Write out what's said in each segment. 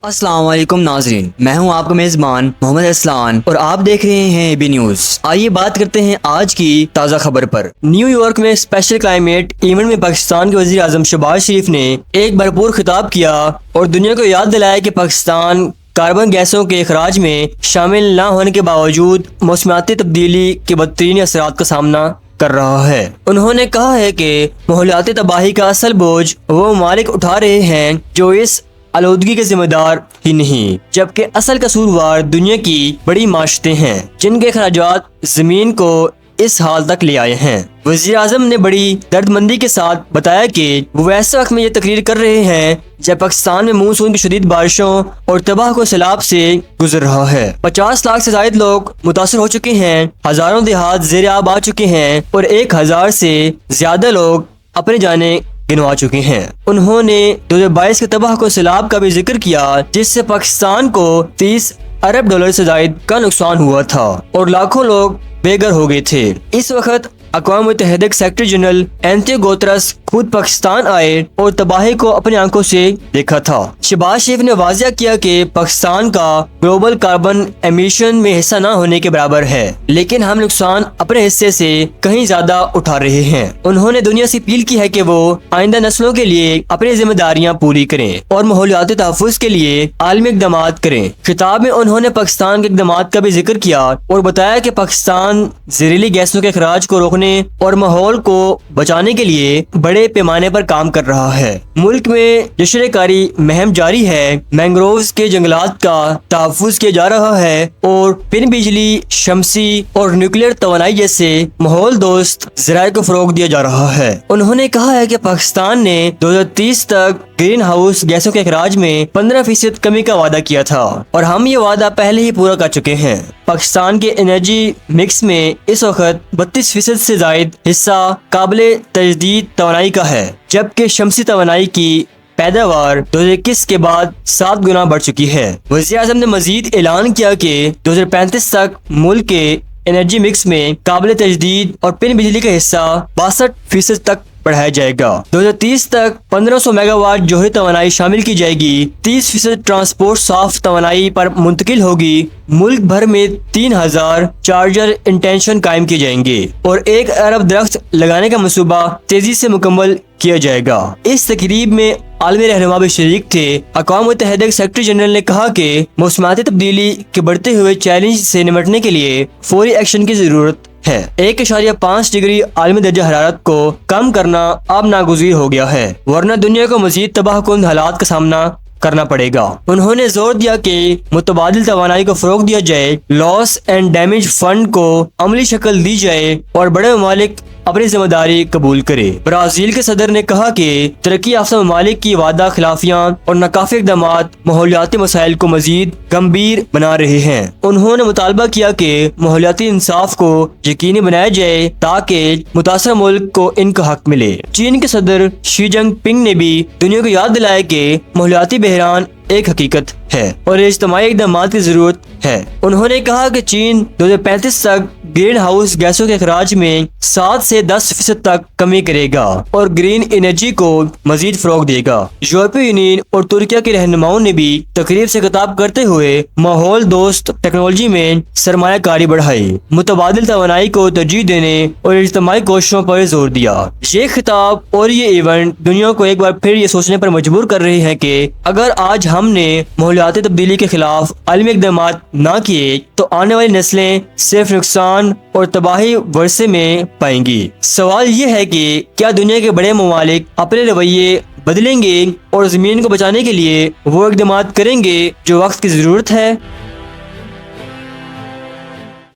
السلام علیکم ناظرین، میں ہوں آپ کا میزبان محمد اسلان اور آپ دیکھ رہے ہیں بی نیوز۔ آئیے بات کرتے ہیں آج کی تازہ خبر پر۔ نیو یارک میں اسپیشل کلائمیٹ ایونٹ میں پاکستان کے وزیر اعظم شہباز شریف نے ایک بھرپور خطاب کیا اور دنیا کو یاد دلایا کہ پاکستان کاربن گیسوں کے اخراج میں شامل نہ ہونے کے باوجود موسمیاتی تبدیلی کے بدترین اثرات کا سامنا کر رہا ہے۔ انہوں نے کہا ہے کہ ماحولیاتی تباہی کا اصل بوجھ وہ ممالک اٹھا رہے ہیں جو اس آلودگی کے ذمہ دار ہی نہیں، جبکہ اصل قصوروار دنیا کی بڑی معیشتیں ہیں جن کے اخراجات زمین کو اس حال تک لے آئے ہیں۔ وزیر اعظم نے بڑی درد مندی کے ساتھ بتایا کہ وہ ایسے وقت میں یہ تقریر کر رہے ہیں جب پاکستان میں مونسون کی شدید بارشوں اور تباہ کو سیلاب سے گزر رہا ہے۔ 50 لاکھ سے زائد لوگ متاثر ہو چکے ہیں، ہزاروں دیہات زیر آب آ چکے ہیں اور 1000 سے زیادہ لوگ اپنی جانیں گنوا چکے ہیں۔ انہوں نے 2022 کے تباہ کو سیلاب کا بھی ذکر کیا جس سے پاکستان کو 30 ارب ڈالر سے زائد کا نقصان ہوا تھا اور لاکھوں لوگ بے گھر ہو گئے تھے۔ اس وقت اقوام متحدہ کے سیکرٹری جنرل اینٹونیو گوترس خود پاکستان آئے اور تباہی کو اپنی آنکھوں سے دیکھا تھا۔ شہباز شریف نے واضح کیا کہ پاکستان کا گلوبل کاربن ایمیشن میں حصہ نہ ہونے کے برابر ہے، لیکن ہم نقصان اپنے حصے سے کہیں زیادہ اٹھا رہے ہیں۔ انہوں نے دنیا سے اپیل کی ہے کہ وہ آئندہ نسلوں کے لیے اپنی ذمہ داریاں پوری کریں اور ماحولیاتی تحفظ کے لیے عالمی اقدامات کریں۔ خطاب میں انہوں نے پاکستان کے اقدامات کا بھی ذکر کیا اور بتایا کہ پاکستان زہریلی گیسوں کے اخراج کو روکنے اور ماحول کو بچانے کے لیے بڑے پیمانے پر کام کر رہا ہے۔ ملک میں جشن کاری مہم جاری ہے، مینگرووز کے جنگلات کا تحفظ کیا جا رہا ہے اور پن بجلی، شمسی اور نیوکلیئر توانائی جیسے ماحول دوست ذرائع کو فروغ دیا جا رہا ہے۔ انہوں نے کہا ہے کہ پاکستان نے 2030 تک گرین ہاؤس گیسوں کے اخراج میں 15% کمی کا وعدہ کیا تھا اور ہم یہ وعدہ پہلے ہی پورا کر چکے ہیں۔ پاکستان کے انرجی مکس میں اس وقت 32% سے زائد حصہ قابل تجدید توانائی کا ہے، جبکہ شمسی توانائی کی پیداوار 2021 کے بعد 7 گنا بڑھ چکی ہے۔ وزیر اعظم نے مزید اعلان کیا کہ 2035 تک ملک کے انرجی مکس میں قابل تجدید اور پن بجلی کا حصہ 62% تک بڑھایا جائے گا۔ 2030 تک 1500 میگا واٹ جوہری توانائی شامل کی جائے گی، 30% ٹرانسپورٹ صاف توانائی پر منتقل ہوگی، ملک بھر میں 3000 چارجر انٹینشن قائم کیے جائیں گے اور 1 ارب درخت لگانے کا منصوبہ تیزی سے مکمل کیا جائے گا۔ اس تقریب میں عالمی رہنما بھی شریک تھے۔ اقوام متحدہ کے سیکرٹری جنرل نے کہا کہ موسمیاتی تبدیلی کے بڑھتے ہوئے چیلنج سے نمٹنے کے لیے فوری ایکشن کی ضرورت ہے۔ 1.5 ڈگری عالمی درجہ حرارت کو کم کرنا اب ناگزیر ہو گیا ہے، ورنہ دنیا کو مزید تباہ کن حالات کا سامنا کرنا پڑے گا۔ انہوں نے زور دیا کہ متبادل توانائی کو فروغ دیا جائے، لاس اینڈ ڈیمیج فنڈ کو عملی شکل دی جائے اور بڑے ممالک اپنی ذمہ داری قبول کرے۔ برازیل کے صدر نے کہا کہ ترقی یافتہ ممالک کی وعدہ خلافیاں اور ناکافی اقدامات ماحولیاتی مسائل کو مزید گمبھیر بنا رہے ہیں۔ انہوں نے مطالبہ کیا کہ ماحولیاتی انصاف کو یقینی بنایا جائے تاکہ متاثرہ ملک کو ان کا حق ملے۔ چین کے صدر شی جن پنگ نے بھی دنیا کو یاد دلایا کہ ماحولیاتی بحران ایک حقیقت ہے اور اجتماعی اقدامات کی ضرورت ہے۔ انہوں نے کہا کہ چین 2035 تک گرین ہاؤس گیسوں کے اخراج میں 7 سے 10% تک کمی کرے گا اور گرین انرجی کو مزید فروغ دے گا۔ یورپی یونین اور ترکیہ کے رہنماؤں نے بھی تقریب سے خطاب کرتے ہوئے ماحول دوست ٹیکنالوجی میں سرمایہ کاری بڑھائی، متبادل توانائی کو ترجیح دینے اور اجتماعی کوششوں پر زور دیا۔ یہ خطاب اور یہ ایونٹ دنیا کو ایک بار پھر یہ سوچنے پر مجبور کر رہے ہیں کہ اگر آج ہم نے ماحولیاتی تبدیلی کے خلاف عالمی اقدامات نہ کیے تو آنے والی نسلیں صرف نقصان اور تباہی ورثے میں پائیں گی۔ سوال یہ ہے کہ کیا دنیا کے بڑے ممالک اپنے رویے بدلیں گے اور زمین کو بچانے کے لیے وہ اقدامات کریں گے جو وقت کی ضرورت ہے؟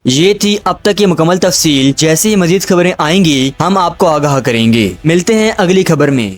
یہ تھی اب تک کی مکمل تفصیل۔ جیسے ہی مزید خبریں آئیں گی ہم آپ کو آگاہ کریں گے۔ ملتے ہیں اگلی خبر میں۔